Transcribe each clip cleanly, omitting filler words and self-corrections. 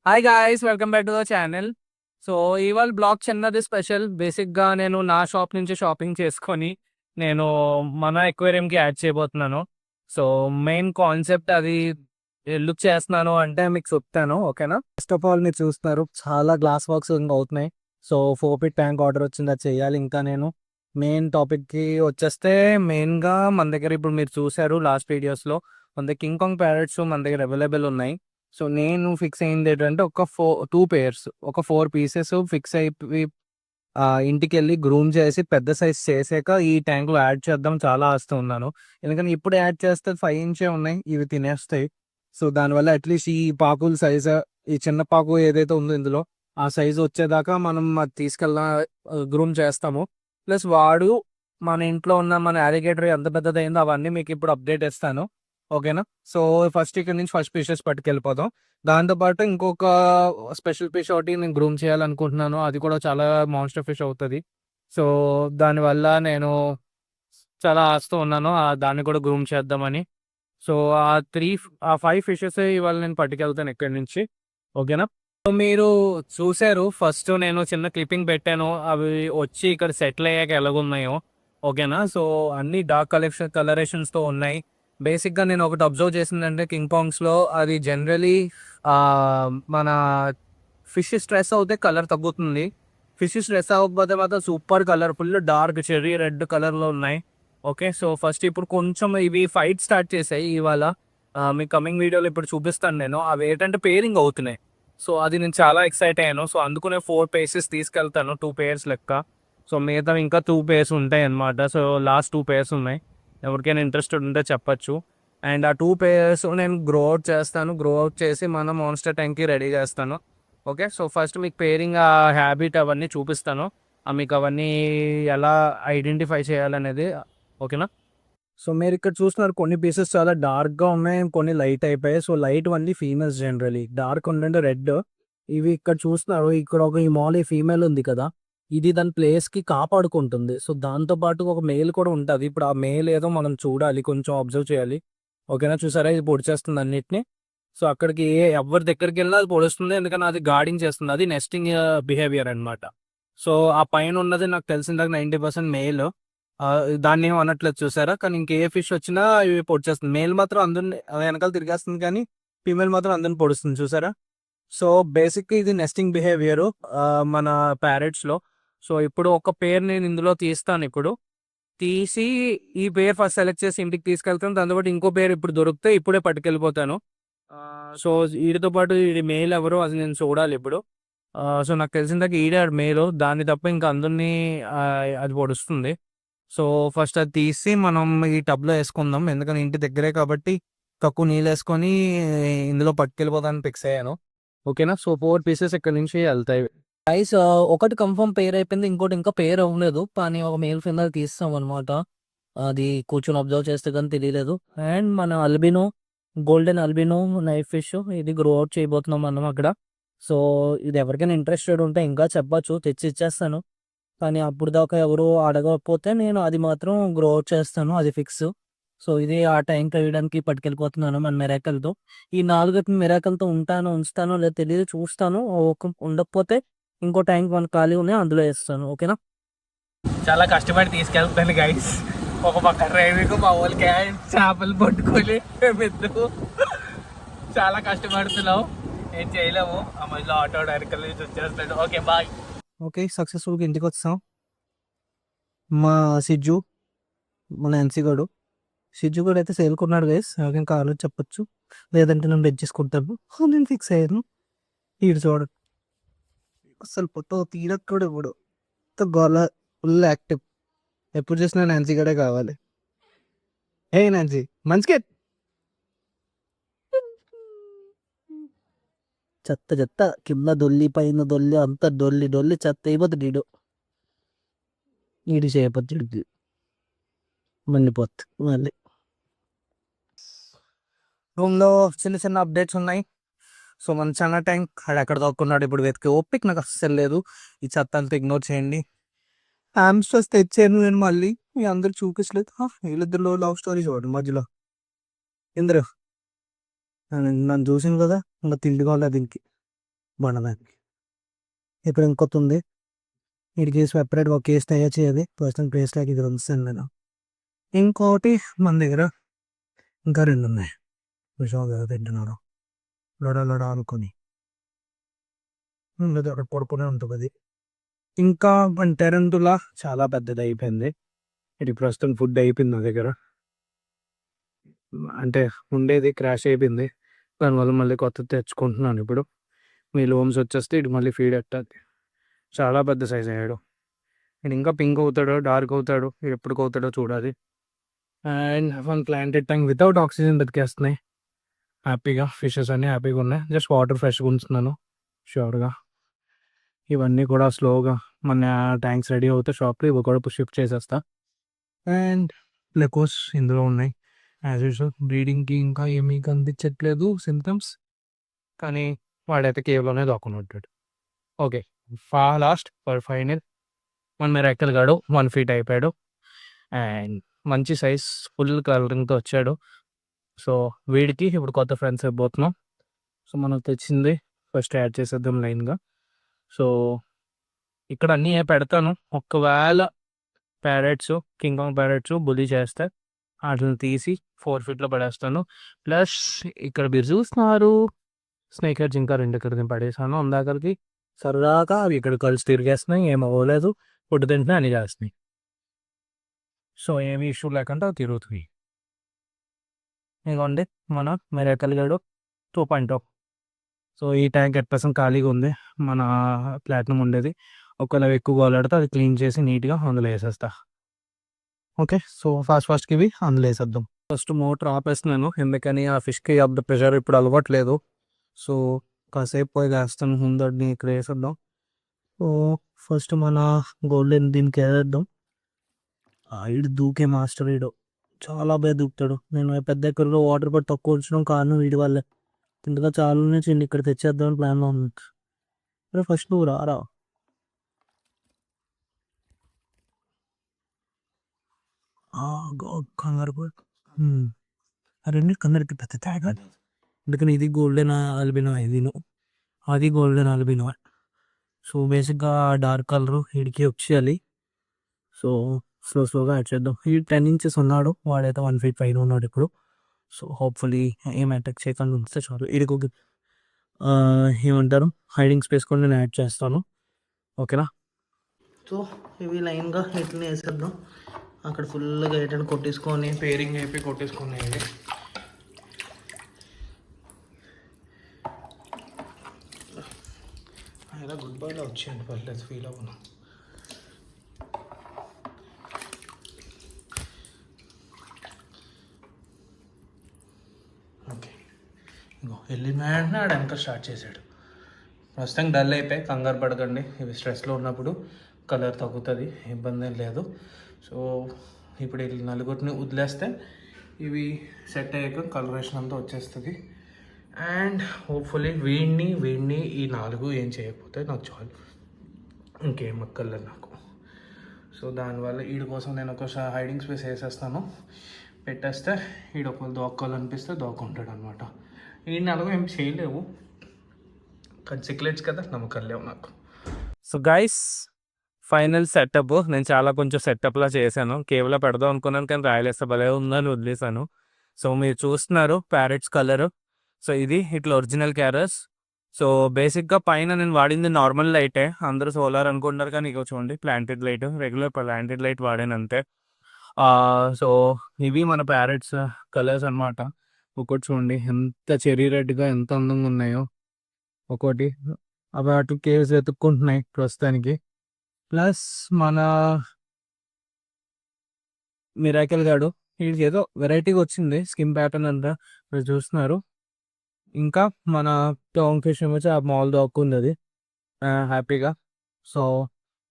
Hi guys, welcome back to the channel. So ఇవాళ blog చిన్నది special. బేసిక్గా నేను నా షాప్ నుంచి షాపింగ్ చేసుకొని నేను మన ఎక్వేరియంకి యాడ్ చేయబోతున్నాను. సో మెయిన్ కాన్సెప్ట్ అది ఎందుకు చేస్తున్నాను అంటే మీకు చెప్తాను, ఓకేనా? ఫస్ట్ ఆఫ్ ఆల్ మీరు చూస్తున్నారు చాలా గ్లాస్ వర్క్స్ ఇంకా అవుతున్నాయి. సో 4 ఫీట్ ట్యాంక్ ఆర్డర్ వచ్చింది, అది చేయాలి. ఇంకా నేను మెయిన్ టాపిక్కి వచ్చేస్తే మెయిన్గా మన దగ్గర ఇప్పుడు మీరు చూసారు లాస్ట్ వీడియోస్లో మన దగ్గర కింగ్ కాంగ్ ప్యారెట్స్ మన దగ్గర అవైలబుల్ ఉన్నాయి. సో నేను ఫిక్స్ అయింది ఏంటంటే టూ పేర్స్, ఒక 4 పీసెస్ ఫిక్స్ అయిపోయి ఇంటికెళ్ళి గ్రూమ్ చేసి పెద్ద సైజ్ చేసాక ఈ ట్యాంక్లో యాడ్ చేద్దాం చాలా ఆస్తూ ఉన్నాను. ఎందుకంటే ఇప్పుడు యాడ్ చేస్తే 5 ఇంచే ఉన్నాయి, ఇవి తినేస్తాయి. సో దానివల్ల అట్లీస్ట్ ఈ పాకుల సైజు, ఈ చిన్న పాకు ఏదైతే ఉందో ఇందులో ఆ సైజు వచ్చేదాకా మనం అది తీసుకెళ్ళ గ్రూమ్ చేస్తాము. ప్లస్ వాడు మన ఇంట్లో ఉన్న మన అలిగేటర్ ఎంత పెద్దదైందో అవన్నీ మీకు ఇప్పుడు అప్డేట్ ఇస్తాను, ఓకేనా? సో ఫస్ట్ ఇక్కడ నుంచి ఫస్ట్ పీసెస్ పట్టుకెళ్ళిపోదాం. దాంతోపాటు ఇంకొక స్పెషల్ ఫిష్ ఒకటి నేను గ్రూమ్ చేయాలనుకుంటున్నాను. అది కూడా చాలా మాన్స్టర్ ఫిష్ అవుతుంది. సో దానివల్ల నేను చాలా ఆస్తూ ఉన్నాను దాన్ని కూడా గ్రూమ్ చేద్దామని. సో ఆ 5 ఫిషెస్ ఇవాళ నేను పట్టుకెళ్తాను ఇక్కడి నుంచి, ఓకేనా? సో మీరు చూసారు ఫస్ట్ నేను చిన్న క్లిప్పింగ్ పెట్టాను, అవి వచ్చి ఇక్కడ సెటిల్ అయ్యాక ఎలాగున్నాయో, ఓకేనా? సో అన్ని డార్క్ కలరేషన్స్తో ఉన్నాయి. బేసిక్గా నేను ఒకటి అబ్జర్వ్ చేసిందంటే కింగ్ కాంగ్స్లో అది జనరలీ మన ఫిష్ స్ట్రెస్ అవుతే కలర్ తగ్గుతుంది. ఫిష్ స్ట్రెస్ అవ్వకపోతే మాత్రం super colourful dark cherry red కలర్లో ఉన్నాయి. ఓకే, సో ఫస్ట్ ఇప్పుడు కొంచెం ఇవి ఫైట్ స్టార్ట్ చేసాయి ఇవాళ. మీ కమింగ్ వీడియోలో ఇప్పుడు చూపిస్తాను నేను. అవి ఏంటంటే పేరింగ్ అవుతున్నాయి. సో అది నేను చాలా ఎక్సైట్ అయ్యాను. సో అందుకునే 4 పేర్స్ తీసుకెళ్తాను, 2 పేర్స్ లెక్క. సో మిగతా ఇంకా 2 పేర్స్ ఉంటాయి అన్నమాట. సో లాస్ట్ 2 పేర్స్ ఉన్నాయి, ఎవరికైనా ఇంట్రెస్టెడ్ ఉంటే చెప్పచ్చు. అండ్ ఆ 2 పేర్స్ నేను గ్రో అవుట్ చేస్తాను. గ్రో అవుట్ చేసి మన మాన్స్టర్ ట్యాంక్కి రెడీ చేస్తాను. ఓకే, సో ఫస్ట్ మీకు పేరింగ్ ఆ హ్యాబిట్ అవన్నీ చూపిస్తాను, మీకు అవన్నీ ఎలా ఐడెంటిఫై చేయాలనేది, ఓకేనా? సో మీరు ఇక్కడ చూస్తున్నారు కొన్ని పీసెస్ చాలా డార్క్గా ఉన్నాయి, కొన్ని లైట్ అయిపోయాయి. So light only females, generally dark ఉండండి రెడ్. ఇవి ఇక్కడ చూస్తున్నారు, ఇక్కడ ఒక ఈ మాల్ ఫీమేల్ ఉంది కదా, ఇది దాని ప్లేస్కి కాపాడుకుంటుంది. సో దాంతో పాటు ఒక మేల్ కూడా ఉంటుంది. ఇప్పుడు ఆ మేల్ ఏదో మనం చూడాలి, కొంచెం అబ్జర్వ్ చేయాలి, ఓకేనా? చూసారా, ఇది పొడిచేస్తుంది అన్నిటిని. సో అక్కడికి ఎవరి దగ్గరికి వెళ్ళినా అది పొడుస్తుంది, ఎందుకంటే అది గార్డింగ్ చేస్తుంది. అది నెస్టింగ్ బిహేవియర్ అనమాట. సో ఆ పైన ఉన్నది నాకు తెలిసిన 90% మేల్. దాన్ని ఏం అనట్లేదు చూసారా, కానీ ఇంకే ఫిష్ వచ్చినా ఇవి పొడిచేస్తుంది. మేల్ మాత్రం అందరిని వెనకాల తిరిగేస్తుంది, కానీ ఫీమేల్ మాత్రం అందరిని పొడుస్తుంది, చూసారా? సో బేసిక్ ఇది నెస్టింగ్ బిహేవియర్ మన ప్యారెట్స్లో. సో ఇప్పుడు ఒక పేరు నేను ఇందులో తీస్తాను. ఇప్పుడు తీసి ఈ పేరు ఫస్ట్ సెలెక్ట్ చేసి ఇంటికి తీసుకెళ్తాను. దాంతోపాటు ఇంకో పేరు ఇప్పుడు దొరికితే ఇప్పుడే పట్టుకెళ్ళిపోతాను. సో వీడితో పాటు ఇది మెయిల్ ఎవరు అది నేను చూడాలి ఇప్పుడు. సో నాకు తెలిసిన దాకా ఈడే మేలు, దాన్ని తప్ప ఇంకా అందరినీ అది పొడుస్తుంది. సో ఫస్ట్ అది తీసి మనం ఈ టబ్లో వేసుకుందాం, ఎందుకంటే ఇంటి దగ్గరే కాబట్టి తక్కువ నీళ్ళు వేసుకొని ఇందులో పట్టుకెళ్ళిపోదాన్ని ఫిక్స్ అయ్యాను, ఓకేనా? సో 4 పీసెస్ ఇక్కడ నుంచి వెళ్తాయి. గైస్, ఒకటి కన్ఫర్మ్ పేర్ అయిపోయింది, ఇంకోటి ఇంకా పేర్ అవ్వలేదు. కానీ ఒక మేల్ ఫిమేల్ తీస్తాం అనమాట. అది కూర్చొని అబ్జర్వ్ చేస్తే కానీ తెలియలేదు. అండ్ మన albino, golden albino knife fish, ఇది గ్రో అవుట్ చేయబోతున్నాం మనం అక్కడ. సో ఇది ఎవరికైనా ఇంట్రెస్టెడ్ ఉంటే ఇంకా చెప్పచ్చు, తెచ్చి ఇచ్చేస్తాను. కానీ అప్పుడు దాకా ఎవరు అడగకపోతే నేను అది మాత్రం గ్రో అవుట్ చేస్తాను, అది ఫిక్స్. సో ఇది ఆ టైంకి వేయడానికి పట్టుకెళ్ళిపోతున్నాను మన మెరాకల్తో. ఈ 4 మెరాకల్తో ఉంచుతానో లేదో తెలియదు, చూస్తాను. ఉండకపోతే ఇంకో ట్యాంక్ మన ఖాళీ ఉన్నాయి, అందులో వేస్తాను, ఓకేనా? చాలా కష్టపడి తీసుకెళ్తాను గైస్. ఒక పక్క డ్రైవింగ్, మా వాళ్ళకి చేపలు పట్టుకొని మేమిద్దరు చాలా కష్టపడుతున్నాం. ఏం చేయలేము, ఆ మధ్యలో ఆటో డైరెక్ట్ నుంచి వచ్చేస్తాడు. Okay bye. ఓకే, సక్సెస్ఫుల్గా ఇంటికి వచ్చాం. మా సిజ్జు, మన ఎన్సీగాడు, సిజ్జు కూడా అయితే సేల్కున్నాడు గైస్. ఇంకా ఆలోచన చెప్పొచ్చు, లేదంటే నేను బెడ్ చేసుకుంటాను. నేను ఫిక్స్ అయ్యాను. ఈడు చూడండి, అసలు ఫోటో తీరక్కడు ఇప్పుడు గోల, ఫుల్ యాక్టివ్. ఎప్పుడు చూసినా నాన్సీ గడే కావాలి. ఏ నాన్సీ, మంచిగా చెత్త చెత్త, కింద దొల్లి పైన దొల్లి అంత డొల్లి డొల్లి చెత్త అయిపోతుంది. నీడు చేయకపోతే మండిపోద్ది మళ్ళీ. రూమ్లో చిన్న చిన్న అప్డేట్స్ ఉన్నాయి. సో మన చిన్న ట్యాంక్ ఎక్కడ దొక్కున్నాడు ఇప్పుడు వెతికి ఓపిక నాకు అస్సలు లేదు. ఈ చెత్త అంతా ఇగ్నోర్ చేయండి. హామ్స్టర్స్ తెచ్చాను నేను మళ్ళీ, మీ అందరు చూపించలేదు. వీళ్ళిద్దరిలో లవ్ స్టోరీ చూడండి మధ్యలో. ఇందరు నన్ను చూసింది కదా, ఇంకా తిండి కావాలి దీనికి. బండదానికి. ఇప్పుడు ఇంకొక ఉంది, వీడికి సెపరేట్ ఒక కేసు తయారు చేయాలి. ప్రస్తుతం కేసు లాగా ఇది ఉంచుతాను నేను. ఇంకోటి మన దగ్గర ఇంకా 2 ఉన్నాయి. విషయం కదా తింటున్నారు లొడ లొడ అనుకొని, లేదా అక్కడ పడుకునే ఉంటుంది అది. ఇంకా మన టెరెంటులా చాలా పెద్దది అయిపోయింది. ఇది ప్రస్తుతం ఫుడ్ అయిపోయింది నా దగ్గర, అంటే ఉండేది క్రాష్ అయిపోయింది. దానివల్ల మళ్ళీ కొత్తది తెచ్చుకుంటున్నాను ఇప్పుడు. మీ లోమ్స్ వచ్చేస్తే ఇటు మళ్ళీ ఫీడ్ ఎట్టాలి. చాలా పెద్ద సైజ్ అయ్యాడు. ఇది ఇంకా పింక్ అవుతాడో డార్క్ అవుతాడో ఎప్పుడు అవుతాడో చూడాలి. And one planted tank without oxygen బతికేస్తున్నాయి హ్యాపీగా. ఫిషెస్ అన్నీ హ్యాపీగా ఉన్నాయి. జస్ట్ వాటర్ ఫ్రెష్గా ఉంచుతున్నాను ష్యూర్గా. ఇవన్నీ కూడా స్లోగా మన ట్యాంక్స్ రెడీ అవుతే షాప్లో ఇవి కూడా షిఫ్ట్ చేసేస్తా. అండ్ లెకోస్ ఇందులో ఉన్నాయి యాజ్ యూజువల్. బ్రీడింగ్కి ఇంకా ఏమీ కనిపించట్లేదు సింటమ్స్, కానీ వాడైతే కేవ్లోనే దాక్కుని ఉంటాడు. ఓకే, లాస్ట్ ఫైనల్ మన మిరాకిల్ గాడు 1 feet అయిపోయాడు అండ్ మంచి సైజ్ ఫుల్ కలరింగ్తో వచ్చాడు. సో వీడికి ఇప్పుడు కొత్త ఫ్రెండ్స్ అయిపోతున్నాం. సో మనం తెచ్చింది ఫస్ట్ యాడ్ చేసేద్దాం లైన్గా. సో ఇక్కడ అన్నీ పెడతాను. ఒకవేళ ప్యారెట్స్, కింగ్ కాంగ్ ప్యారెట్స్ బుల్లి చేస్తే వాటిని తీసి 4 feetలో పడేస్తాను. ప్లస్ ఇక్కడ మీరు చూస్తున్నారు స్నేక్ హెడ్స్ ఇంకా 2 ఇక్కడ పడేసాను. అందాకరికి సరదాగా అవి ఇక్కడ కలిసి తిరిగేస్తున్నాయి, ఏం అవ్వలేదు, ఫుడ్ తింటున్నాయి, అన్నీ చేస్తున్నాయి. సో ఏమి ఇష్యూ లేకుండా తిరుగుతుంది. ఇదిగోండి మన మిరాకిల్ గాడు 2.0. సో ఈ ట్యాంక్ 8% ఖాళీగా ఉంది, మన ప్లాటినం ఉండేది. ఒకవేళ ఎక్కువ కావాలంటే అది క్లీన్ చేసి నీట్గా అందులో వేసేస్తా. ఓకే, సో ఫాస్ట్కి ఇవి అందులో వేసేద్దాం. ఫస్ట్ మోటార్ ఆపేస్తున్నాను, ఎందుకని ఆ ఫిష్కి ఆఫ్ ద ప్రెషర్ ఇప్పుడు అలవాట్లేదు. సో కాసేపు పోయి వేస్తాను, ముందడిని ఇక్కడ వేసేద్దాం. సో ఫస్ట్ మన గోల్డెన్ దీనికి వేసేద్దాం. వీడు దూకే మాస్టర్, వీడు చాలా బాగా దూకుతాడు. నేను పెద్ద ఎక్కడిలో వాటర్ పట్టి తక్కువ ఉంచడం కారణం వీడి వల్లే. ఇంతగా చాలా నుంచి ఇక్కడ తెచ్చేద్దామని ప్లాన్లో ఉంది. ఫస్ట్ నువ్వు రారా. కంగారు రెండింటి కందరికి పెద్ద తేగ. అందుకని ఇది గోల్డెన్ ఆల్బినో, అది గోల్డెన్ ఆల్బినో. సో బేసిక్గా డార్క్ కలర్ వీడికి వచ్చేయాలి. సో స్లోగా యాడ్ చేద్దాం. ఈ 10 inches ఉన్నాడు, వాడైతే 1 feet పైన ఉన్నాడు ఇప్పుడు. సో హోప్ఫుల్లీ ఏం అటాక్ చేయకుండా ఉంటే చాలు. వీడికి ఏమంటారు హైడింగ్ స్పేస్ కూడా నేను యాడ్ చేస్తాను. ఓకేనా. సో ఇవి లైన్గా ఇట్లనే వేసేద్దాం. అక్కడ ఫుల్గా ఏంటంటే కొట్టేసుకొని పేరింగ్ అయిపోయి కొట్టేసుకున్నాయి. ఇలా గుడ్ బాయ్లో వచ్చేయండి, పర్లేదు, ఫీల్ అవ్వను. ఓకే, ఇంకో వెళ్ళిన వెంటనే ఆడ వెనక స్టార్ట్ చేశాడు. ప్రస్తుతం డల్ అయిపోయి, కంగారు పడకండి. ఇవి స్ట్రెస్లో ఉన్నప్పుడు కలర్ తగ్గుతుంది, ఇబ్బంది ఏం లేదు. సో ఇప్పుడు వీళ్ళు నలుగురిని వదిలేస్తే ఇవి సెట్ అయ్యాక కలరేషన్ అంతా వచ్చేస్తుంది. అండ్ హోప్ఫుల్లీ వీడిని ఈ 4 ఏం చేయకపోతే నాకు చాలు, ఇంకేం అక్కర్లేదు నాకు. సో దానివల్ల వీడి కోసం నేను ఒక హైడింగ్ స్పేస్ వేసేస్తాను, పెట్టేస్తే వీడు ఒకళ్ళు దోక్కోవాలనిపిస్తే దోక్కుంటాడు అనమాట. ఈ 4 ఏం చేయలేవు, కానీ సిక్లెట్స్ కదా, నమ్మకం లేవు నాకు. సో గైస్, ఫైనల్ సెటప్ నేను చాలా కొంచెం సెటప్లా చేశాను. కేవలం పెడదాం అనుకున్నాను, కానీ రాయలేస్తే భలే ఉందని వదిలేసాను. సో మీరు చూస్తున్నారు ప్యారెట్స్ కలర్. సో ఇది ఇట్లా ఒరిజినల్ క్యారస్. సో బేసిక్గా పైన నేను వాడింది నార్మల్ లైటే, అందరూ సోలార్ అనుకుంటారు, కానీ ఇక చూడండి planted light, regular planted light వాడాను అంతే. సో ఇవి మన ప్యారెట్స్ కలర్స్ అనమాట. ఒకటి చూడండి ఎంత చెరీ రెడ్గా ఎంత అందంగా ఉన్నాయో. ఒకటి అవి అటు కేవ్స్ వెతుక్కుంటున్నాయి ప్రస్తుతానికి. ప్లస్ మన మిరాకిల్ గాడు, వీడికి ఏదో వెరైటీగా వచ్చింది స్కిన్ ప్యాటర్న్ అంతా మీరు చూస్తున్నారు. ఇంకా మన టౌన్ ఫిష్ వచ్చి ఆ మాల్ దాక్కుంది అది హ్యాపీగా. సో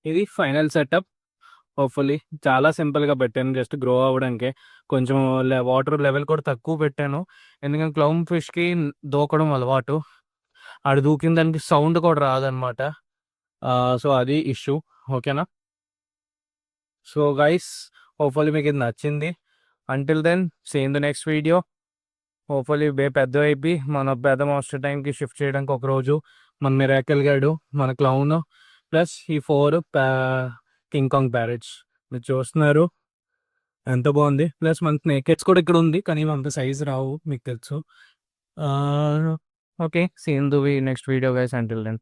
ఇది ఫైనల్ సెటప్. హోప్ఫుల్లీ చాలా సింపుల్గా పెట్టాను, జస్ట్ గ్రో అవ్వడానికి. కొంచెం వాటర్ లెవెల్ కూడా తక్కువ పెట్టాను, ఎందుకంటే క్లౌన్ ఫిష్కి దూకడం అలవాటు. ఆడు దూకిన దానికి సౌండ్ కూడా రాదనమాట. సో అది ఇష్యూ. ఓకేనా. సో గైస్, హోప్ఫుల్లీ మీకు ఇది నచ్చింది. Until then see in the next video. Hopefully పెద్ద అయిపోయి మన పెద్ద మాస్టర్ టైంకి షిఫ్ట్ చేయడానికి ఒకరోజు మన మిరాకిల్ గాడు, మన క్లౌన్, ప్లస్ ఈ 4 కింగ్ కాంగ్ ప్యారెట్స్ మీరు చూస్తున్నారు. ఎంత బాగుంది. ప్లస్ మన స్నేకెట్స్ కూడా ఇక్కడ ఉంది, కానీ ఇవి అంత సైజ్ రావు మీకు తెలుసు. Okay, see in the next video guys, until then.